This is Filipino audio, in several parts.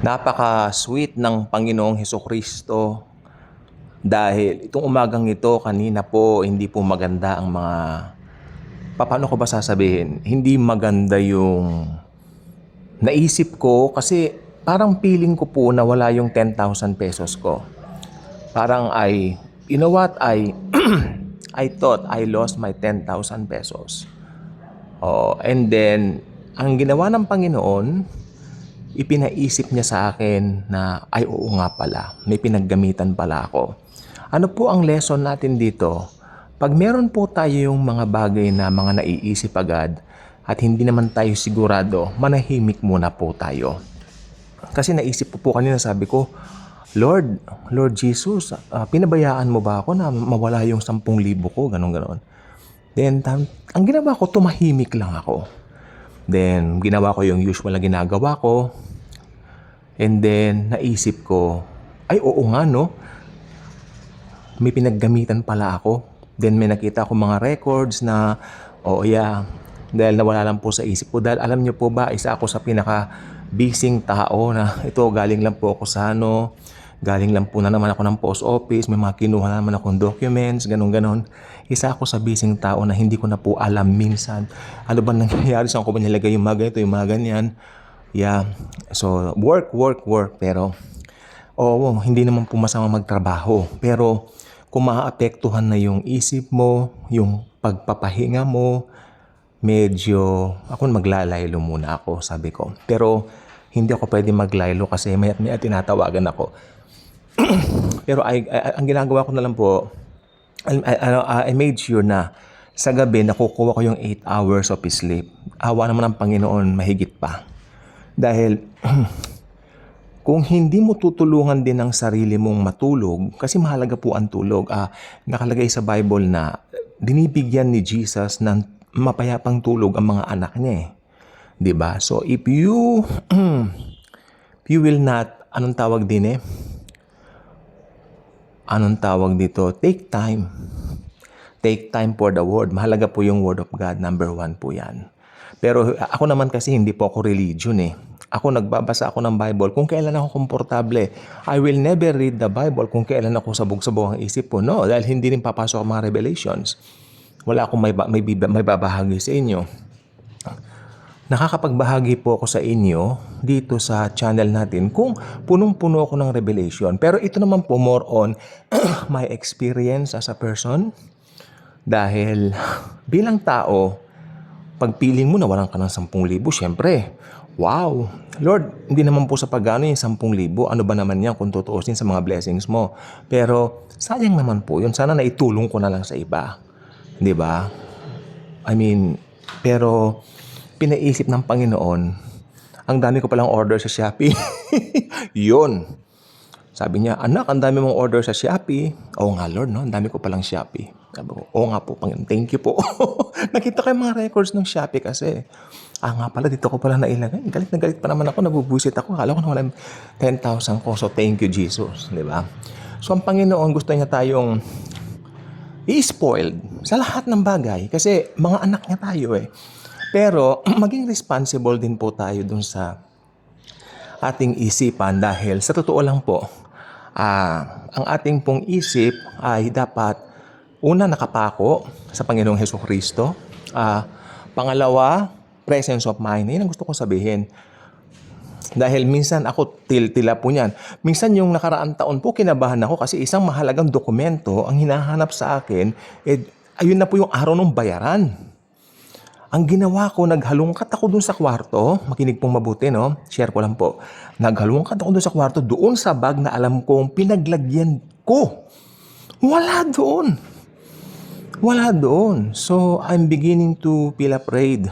Napaka-sweet ng Panginoong Hesukristo dahil itong umagang ito kanina po hindi po maganda ang mga papaano ko ba sasabihin? Hindi maganda yung naisip ko kasi parang feeling ko po na wala yung 10,000 pesos ko. Parang you know what? I thought I lost my 10,000 pesos. Oh, and then, ang ginawa ng Panginoon, ipinaisip niya sa akin na, ay oo nga pala, may pinaggamitan pala ako. Ano po ang lesson natin dito? Pag meron po tayo yung mga bagay na mga naiisip agad at hindi naman tayo sigurado, manahimik muna po tayo. Kasi naisip po kanina, sabi ko, Lord Jesus, pinabayaan mo ba ako na mawala yung 10,000 ko, ganon. Then, ang ginawa ko, tumahimik lang ako. Then, ginawa ko yung usual na ginagawa ko. And then, naisip ko, ay oo nga no, may pinaggamitan pala ako. Then, may nakita ako mga records na, oh yeah, dahil nawala lang po sa isip ko. Dahil alam niyo po ba, isa ako sa pinaka-busy tao na ito, galing lang po ako sa galing lang po na naman ako ng post office, may mga kinuha na naman akong documents, ganon. Isa ako sa busy tao na hindi ko na po alam minsan ano ba nangyayari, saan ko ba nilagay yung mga ganito, yung mga ganyan. Yeah, so work. Pero, hindi naman po masama magtrabaho. Pero, kung maaapektuhan na yung isip mo, yung pagpapahinga mo, medyo, ako maglalaylo muna ako, sabi ko. Pero, hindi ako pwede maglaylo kasi may tinatawagan ako. Pero ang ginagawa ko na lang po, I made sure na sa gabi nakukuha ko yung 8 hours of sleep. Awa naman ng Panginoon, mahigit pa. Dahil kung hindi mo tutulungan din ang sarili mong matulog, kasi mahalaga po ang tulog. Nakalagay sa Bible na dinibigyan ni Jesus ng mapayapang tulog ang mga anak niya eh. 'Di ba? So if you will not, anong tawag dito? Take time. Take time for the word. Mahalaga po yung word of God. Number 1 po yan. Pero ako naman kasi hindi po ako religion eh. Ako nagbabasa ako ng Bible kung kailan ako komportable. I will never read the Bible kung kailan ako sabog-sabog ang isip ko. No, dahil hindi rin papasok ang mga revelations. Wala akong may babahagi sa inyo. Nakakapagbahagi po ako sa inyo dito sa channel natin kung punong-puno ako ng revelation. Pero ito naman po more on my experience as a person. Dahil bilang tao, pag piling mo na walang ka ng 10,000, syempre, wow! Lord, hindi naman po sa pagano yung 10,000. Ano ba naman yan kung tutuusin sa mga blessings mo? Pero sayang naman po yun. Sana naitulong ko na lang sa iba. 'Di ba? Pero pinaisip ng Panginoon, ang dami ko palang order sa Shopee. Yun. Sabi niya, anak, ang dami mong order sa Shopee. Oo nga, Lord, no? Ang dami ko palang Shopee. Sabi ko, oo nga po, Panginoon. Thank you po. Nakita ko yung mga records ng Shopee kasi. Nga pala, dito ko pala nailagay. Galit na galit pa naman ako. Nabubusit ako. Akala ko na walang 10,000 ko. So, thank you, Jesus. Di ba? So, ang Panginoon, gusto niya tayong i-spoiled sa lahat ng bagay. Kasi mga anak niya tayo eh. Pero maging responsible din po tayo dun sa ating isipan dahil sa totoo lang po, ang ating pong isip ay dapat una nakapako sa Panginoong Hesukristo. Pangalawa, presence of mind. Yan ang gusto ko sabihin. Dahil minsan ako tila po niyan. Minsan yung nakaraang taon po kinabahan ako kasi isang mahalagang dokumento ang hinahanap sa akin, ayun na po yung araw ng bayaran. Ang ginawa ko, naghalungkat ako dun sa kwarto. Makinig pong mabuti, no? Share ko lang po. Naghalungkat ako dun sa kwarto, doon sa bag na alam kong pinaglagyan ko. Wala doon. So, I'm beginning to feel afraid.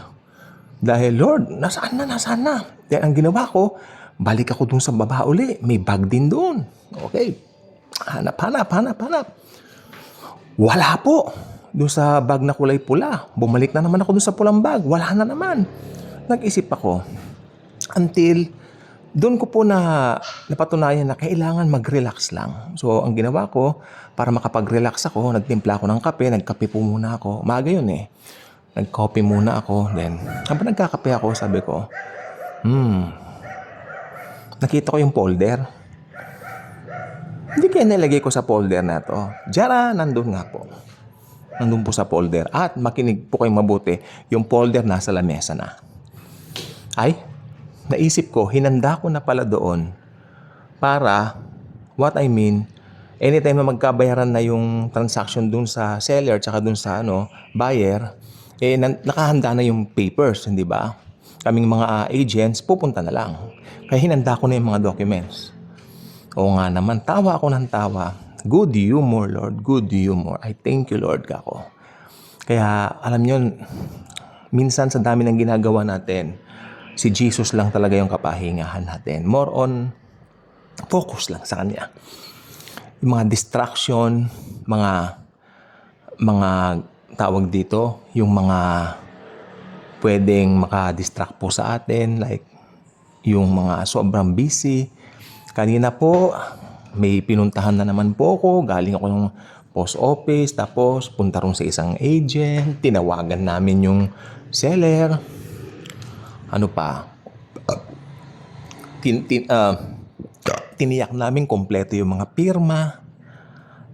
Dahil, Lord, nasaan na? Dahil ang ginawa ko, balik ako dun sa baba uli. May bag din doon. Okay. Hanap. Wala po. Doon sa bag na kulay pula. Bumalik na naman ako doon sa pulang bag. Wala na naman. Nag-isip ako. Until, doon ko po napatunayan na kailangan mag-relax lang. So, ang ginawa ko, para makapag-relax ako, nagtimpla ako ng kape, nagkape po muna ako. Maaga yun eh. Nag-coffee muna ako. Then, habang nagkakape ako, sabi ko, nakita ko yung folder. Hindi kaya nilagay ko sa folder na to. Diyan nandun nga po. Nandun po sa folder. At makinig po kayong mabuti, yung folder nasa lamesa na. Ay, naisip ko, hinanda ko na pala doon para, what I mean, anytime na magkabayaran na yung transaction dun sa seller tsaka dun sa buyer, nakahanda na yung papers, hindi ba? Kaming mga agents, pupunta na lang. Kaya hinanda ko na yung mga documents. Oo nga naman, tawa ako ng tawa. Good humor, Lord. Good humor. I thank you, Lord, kako. Kaya, alam nyo, minsan sa dami ng ginagawa natin, si Jesus lang talaga yung kapahingahan natin. More on, focus lang sa Kanya. Yung mga distraction, mga tawag dito, yung mga pwedeng makadistract po sa atin, like yung mga sobrang busy. Kanina po, may pinuntahan na naman po ako. Galing ako ng post office, tapos punta rin sa isang agent. Tinawagan namin yung seller. Ano pa? Tiniyak namin kompleto yung mga pirma.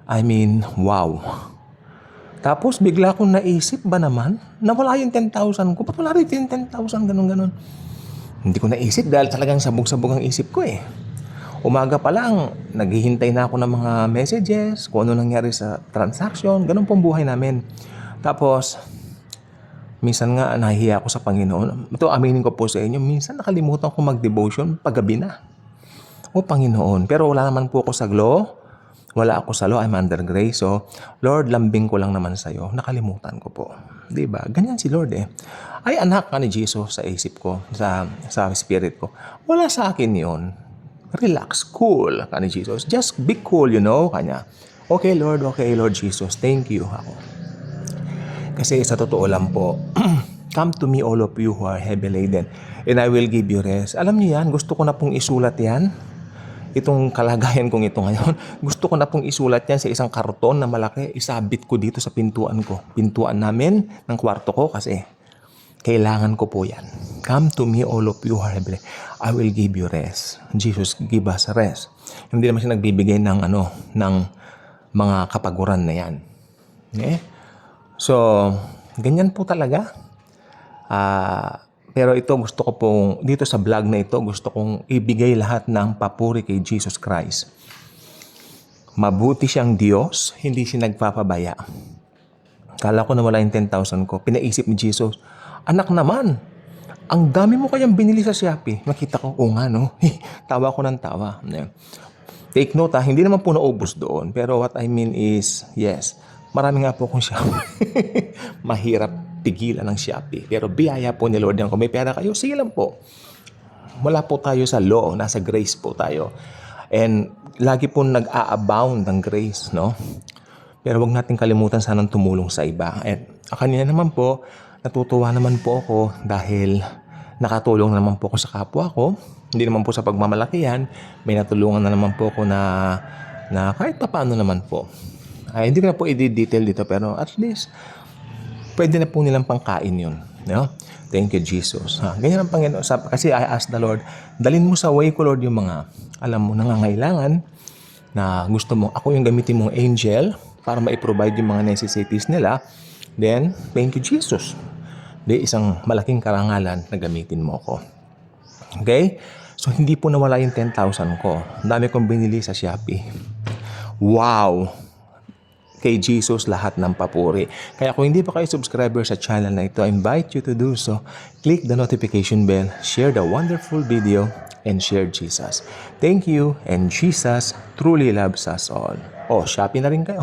I mean, wow. Tapos bigla akong naisip ba naman, nawala yung 10,000 ko. Ba't wala rin yung 10,000, ganun-ganun. Hindi ko naisip dahil talagang sabog-sabog ang isip ko eh. Umaga pa lang, naghihintay na ako ng mga messages, kung ano nangyari sa transaction, ganun pong buhay namin. Tapos, minsan nga nahihiya ako sa Panginoon. Ito, aminin ko po sa inyo, minsan nakalimutan ko mag-devotion paggabi na. O Panginoon, pero wala naman po ako sa law. Wala ako sa law, I'm under grace. So, Lord, lambing ko lang naman sa'yo. Nakalimutan ko po. Diba? Ganyan si Lord eh. Ay, anak ka ni Jesus sa isip ko, sa spirit ko. Wala sa akin yon. Relax, cool ka ni Jesus. Just be cool, kanya. Okay, Lord Jesus. Thank you ako. Kasi sa totoo lang po, come to me all of you who are heavy laden, and I will give you rest. Alam niyo yan, gusto ko na pong isulat yan. Itong kalagayan kong ito ngayon, gusto ko na pong isulat yan sa isang karton na malaki. Isabit ko dito sa pintuan ko. Pintuan namin ng kwarto ko kasi kailangan ko po yan. Come to me all of you who are heavy laden. I will give you rest. Jesus, give us rest. Hindi naman siya nagbibigay ng ng mga kapaguran na yan. Okay? So, ganyan po talaga. Pero ito gusto ko pong, dito sa vlog na ito, gusto kong ibigay lahat ng papuri kay Jesus Christ. Mabuti siyang Diyos, hindi siya nagpapabaya. Kala ko na wala yung 10,000 ko. Pinaisip ni Jesus, anak naman, ang dami mo kayang binili sa Shopee. Makita ko, nga no. Tawa ko ng tawa. Take note hindi naman po naubos doon. Pero what I mean is, yes, marami nga po akong Shopee. Mahirap pigilan ng Shopee. Pero biyaya po ni Lord yan. Kung may pera kayo, sige lang po. Wala po tayo sa law. Nasa grace po tayo. And lagi po nag-a-abound ng grace, no? Pero wag natin kalimutan sanang tumulong sa iba. And kanina naman po, natutuwa naman po ako dahil nakatulong naman po ako sa kapwa ko. Hindi naman po sa pagmamalaki yan. May natulungan na naman po ako na kahit paano naman po. Hindi ko na po i-detail dito pero at least pwede na po nilang pangkain yun. No? Thank you, Jesus. Ganyan ang Panginoon. Kasi I ask the Lord, dalin mo sa way ko, Lord, yung mga, alam mo, nangangailangan na gusto mo, ako yung gamitin mong angel para ma-provide yung mga necessities nila. Then, thank you, Jesus. Isang malaking karangalan na gamitin mo ako. Okay? So, hindi po nawala yung 10,000 ko. Dami kong binili sa Shopee. Wow! Kay Jesus lahat ng papuri. Kaya kung hindi pa kayo subscriber sa channel na ito, I invite you to do so. Click the notification bell, share the wonderful video, and share Jesus. Thank you, and Jesus truly loves us all. Shopee na rin kayo.